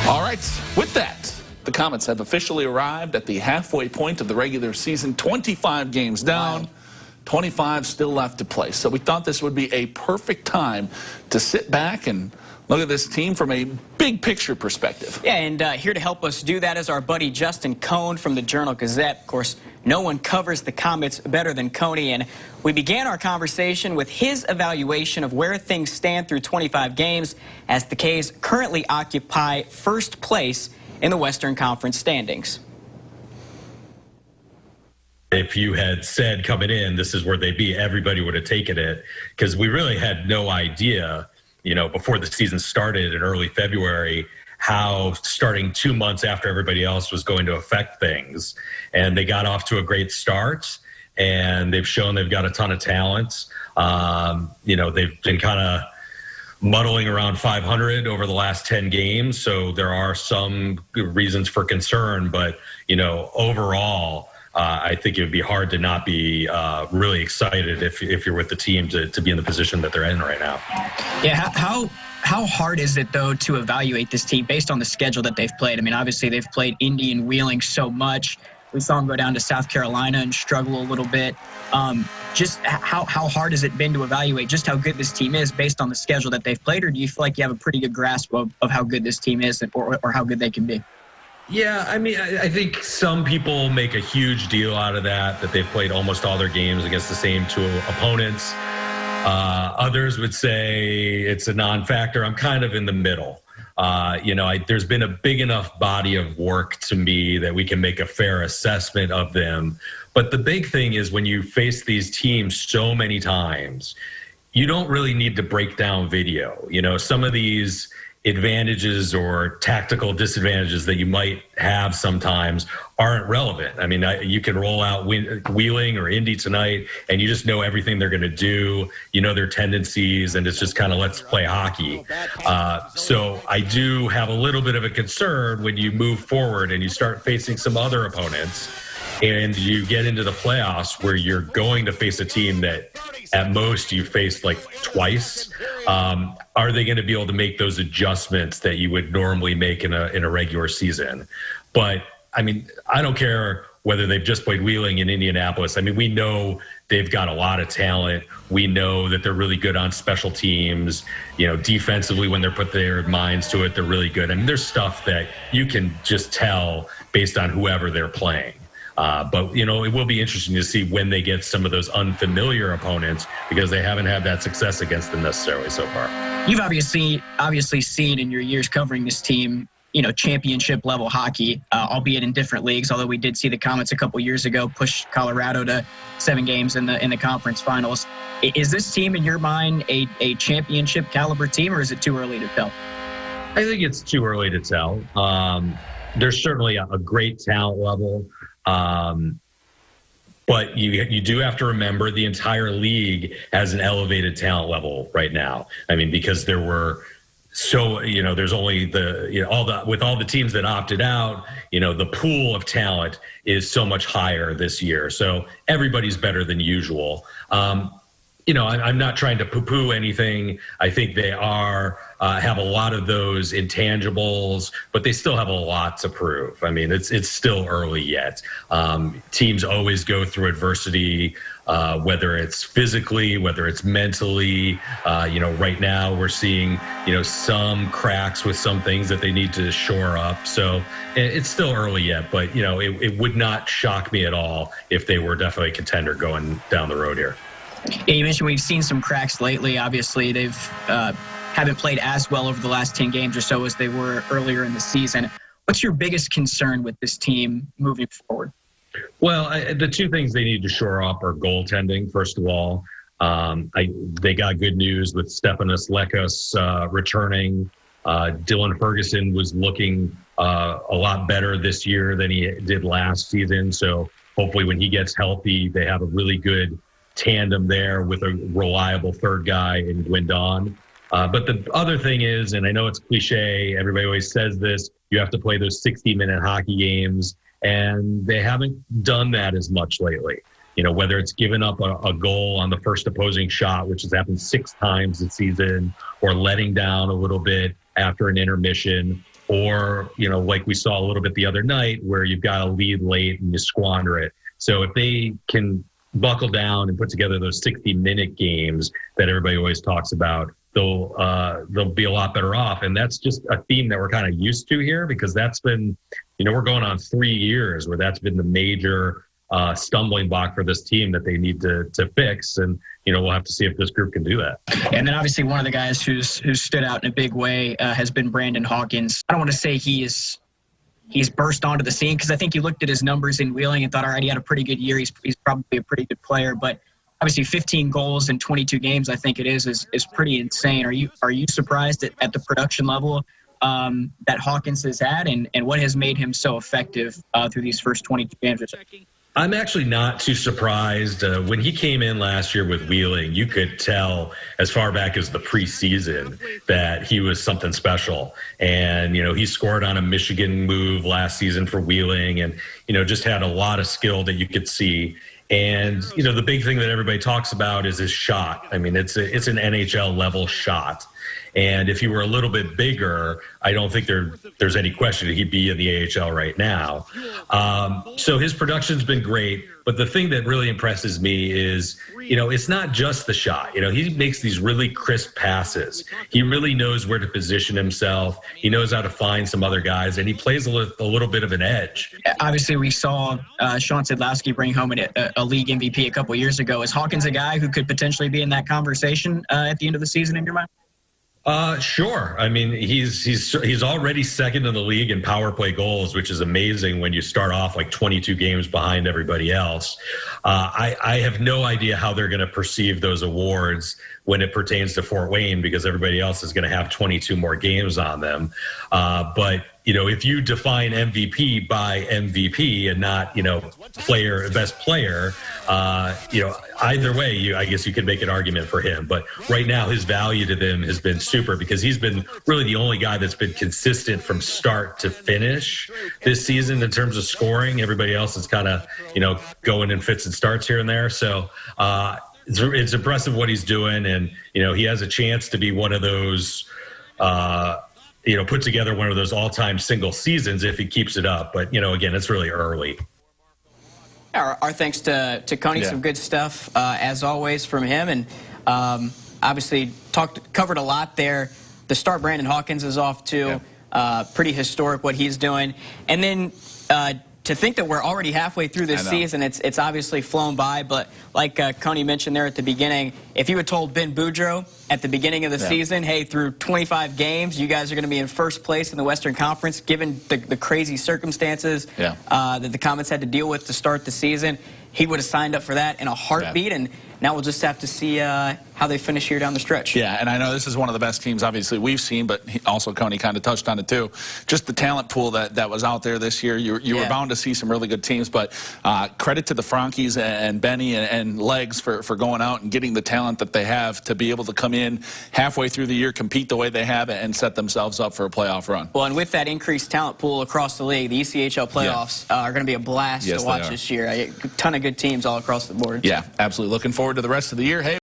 All right, with that, the Komets have officially arrived at the halfway point of the regular season. 25 games down, 25 still left to play. So we thought this would be a perfect time to sit back and look at this team from a big picture perspective. Yeah, and here to help us do that is our buddy Justin Cohn from the Journal-Gazette. Of course, no one covers the Komets better than Coney, and we began our conversation with his evaluation of where things stand through 25 games as the K's currently occupy first place in the Western Conference standings. If you had said coming in, this is where they'd be, everybody would have taken it, because we really had no idea, before the season started in early February, how starting 2 months after everybody else was going to affect things. And they got off to a great start, and they've shown they've got a ton of talent. They've been kind of muddling around 500 over the last 10 games, so there are some good reasons for concern. But, overall, I think it would be hard to not be really excited if you're with the team to be in the position that they're in right now. Yeah, how hard is it, though, to evaluate this team based on the schedule that they've played? I mean, obviously, they've played Indy and Wheeling so much. We saw them go down to South Carolina and struggle a little bit. Just how hard has it been to evaluate just how good this team is based on the schedule that they've played? Or do you feel like you have a pretty good grasp of how good this team is or how good they can be? Yeah, I mean, I think some people make a huge deal out of that they've played almost all their games against the same two opponents. Others would say it's a non-factor. I'm kind of in the middle. There's been a big enough body of work to me that we can make a fair assessment of them. But the big thing is when you face these teams so many times, you don't really need to break down video. Some of these advantages or tactical disadvantages that you might have sometimes aren't relevant. I mean, you can roll out Wheeling or Indy tonight and you just know everything they're going to do, their tendencies, and it's just kind of let's play hockey. So I do have a little bit of a concern when you move forward and you start facing some other opponents and you get into the playoffs where you're going to face a team that at most you faced like twice. Are they going to be able to make those adjustments that you would normally make in a regular season? But I mean, I don't care whether they've just played Wheeling in Indianapolis. I mean, we know they've got a lot of talent. We know that they're really good on special teams. Defensively, when they're put their minds to it, they're really good. I mean, there's stuff that you can just tell based on whoever they're playing. But it will be interesting to see when they get some of those unfamiliar opponents, because they haven't had that success against them necessarily so far. You've obviously seen in your years covering this team, championship level hockey, albeit in different leagues. Although we did see the Komets a couple years ago push Colorado to 7 games in the conference finals. Is this team in your mind a championship caliber team, or is it too early to tell? I think it's too early to tell. There's certainly a great talent level. But you do have to remember the entire league has an elevated talent level right now. I mean, because there were there's only with all the teams that opted out, the pool of talent is so much higher this year. So everybody's better than usual. I'm not trying to poo-poo anything. I think they have a lot of those intangibles, but they still have a lot to prove. I mean, it's still early yet. Teams always go through adversity, whether it's physically, whether it's mentally. Right now we're seeing, some cracks with some things that they need to shore up. So it's still early yet, but, it would not shock me at all if they were definitely a contender going down the road here. Yeah, you mentioned we've seen some cracks lately. Obviously, they've haven't played as well over the last 10 games or so as they were earlier in the season. What's your biggest concern with this team moving forward? Well, the two things they need to shore up are goaltending, first of all. They got good news with Stefanos Lekos returning. Dylan Ferguson was looking a lot better this year than he did last season. So hopefully when he gets healthy, they have a really good tandem there with a reliable third guy in Gwendon. But the other thing is, and I know it's cliche, everybody always says this, you have to play those 60-minute hockey games, and they haven't done that as much lately. Whether it's giving up a goal on the first opposing shot, which has happened 6 times this season, or letting down a little bit after an intermission, or, like we saw a little bit the other night where you've got a lead late and you squander it. So if they can buckle down and put together those 60-minute games that everybody always talks about, they'll be a lot better off. And that's just a theme that we're kind of used to here, because that's been, we're going on 3 years where that's been the major stumbling block for this team that they need to fix. And, we'll have to see if this group can do that. And then obviously one of the guys who's stood out in a big way has been Brandon Hawkins. I don't want to say he's burst onto the scene, because I think you looked at his numbers in Wheeling and thought, all right, he had a pretty good year. He's probably a pretty good player, but obviously 15 goals in 22 games, I think it is pretty insane. Are you surprised at the production level that Hawkins has had, and what has made him so effective through these first 22 games? I'm actually not too surprised. When he came in last year with Wheeling, you could tell as far back as the preseason that he was something special. And, he scored on a Michigan move last season for Wheeling, and, just had a lot of skill that you could see. And, the big thing that everybody talks about is his shot. I mean, it's an NHL level shot. And if he were a little bit bigger, I don't think there's any question that he'd be in the AHL right now. So his production's been great. But the thing that really impresses me is, it's not just the shot. He makes these really crisp passes. He really knows where to position himself. He knows how to find some other guys, and he plays a little bit of an edge. Obviously, we saw Sean Sedlowski bring home a league MVP a couple years ago. Is Hawkins a guy who could potentially be in that conversation at the end of the season, in your mind? Sure. I mean, he's already second in the league in power play goals, which is amazing when you start off like 22 games behind everybody else. I have no idea how they're going to perceive those awards when it pertains to Fort Wayne, because everybody else is going to have 22 more games on them. But if you define MVP by MVP and not, best player, either way, I guess you could make an argument for him. But right now, his value to them has been super, because he's been really the only guy that's been consistent from start to finish this season in terms of scoring. Everybody else is kind of, going in fits and starts here and there. So, it's impressive what he's doing, and he has a chance to be one of those, put together one of those all-time single seasons if he keeps it up. But again, it's really early. Our thanks to Coney. Yeah. Some good stuff as always from him, and obviously covered a lot there. The start Brandon Hawkins is off to pretty historic what he's doing, and then. To think that we're already halfway through this season, it's obviously flown by. But like Coney mentioned there at the beginning, if you had told Ben Boudreau at the beginning of the season, hey, through 25 games, you guys are going to be in first place in the Western Conference, given the crazy circumstances that the Komets had to deal with to start the season, he would have signed up for that in a heartbeat. And now we'll just have to see how they finish here down the stretch. Yeah, and I know this is one of the best teams, obviously, we've seen, but also Coney kind of touched on it, too. Just the talent pool that was out there this year. You were bound to see some really good teams, but credit to the Frankies and Benny and Legs for going out and getting the talent that they have to be able to come in halfway through the year, compete the way they have, and set themselves up for a playoff run. Well, and with that increased talent pool across the league, the ECHL playoffs are going to be a blast to watch this year. A ton of good teams all across the board. Yeah, absolutely. Looking forward to the rest of the year. Hey.